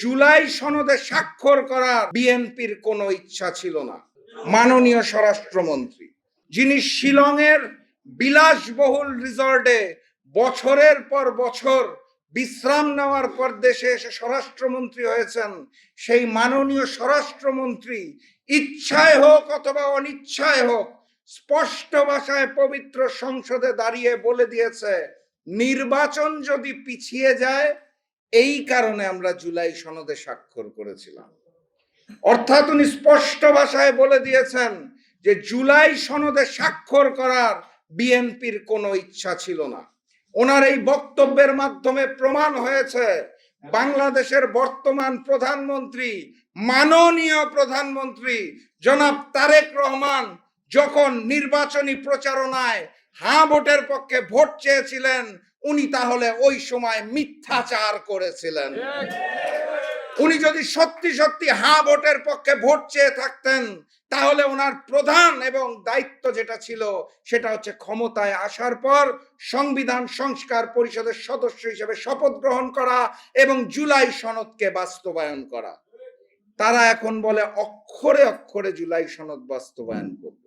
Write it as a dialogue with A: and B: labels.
A: জুলাই সনদে স্বাক্ষর করার বিএনপির কোনো ইচ্ছা ছিল না। মাননীয় স্বরাষ্ট্রমন্ত্রী, যিনি শিলংয়ের বিলাসবহুল রিসর্টে বছরের পর বছর বিশ্রাম নেওয়ার পর দেশে এসে স্বরাষ্ট্রমন্ত্রী হয়েছেন, সেই মাননীয় স্বরাষ্ট্রমন্ত্রী ইচ্ছায় হোক অথবা অনিচ্ছায় হোক স্পষ্ট ভাষায় পবিত্র সংসদে দাঁড়িয়ে বলে দিয়েছে, নির্বাচন যদি পিছিয়ে যায় এই কারণে আমরা জুলাই সনদে স্বাক্ষর করেছিলাম। অর্থাৎ উনি স্পষ্ট ভাষায় বলে দিয়েছেন যে জুলাই সনদে স্বাক্ষর করার বিএনপির কোনো ইচ্ছা ছিল না। ওনার এই বক্তব্যের মাধ্যমে প্রমাণ হয়েছে বাংলাদেশের বর্তমান প্রধানমন্ত্রী, মাননীয় প্রধানমন্ত্রী জনাব তারেক রহমান যখন নির্বাচনী প্রচারণায় হ্যাঁ ভোটের পক্ষে ভোট চেয়েছিলেন, উনি তাহলে ওই সময় মিথ্যাচার করেছিলেন। উনি যদি সত্যি সত্যি হ্যাঁ ভোটের পক্ষে ভোট চেয়ে থাকতেন, তাহলে ওনার প্রধান এবং দায়িত্ব যেটা ছিল সেটা হচ্ছে ক্ষমতায় আসার পর সংবিধান সংস্কার পরিষদের সদস্য হিসেবে শপথ গ্রহণ করা এবং জুলাই সনদকে বাস্তবায়ন করা। তারা এখন বলে অক্ষরে অক্ষরে জুলাই সনদ বাস্তবায়ন করবে।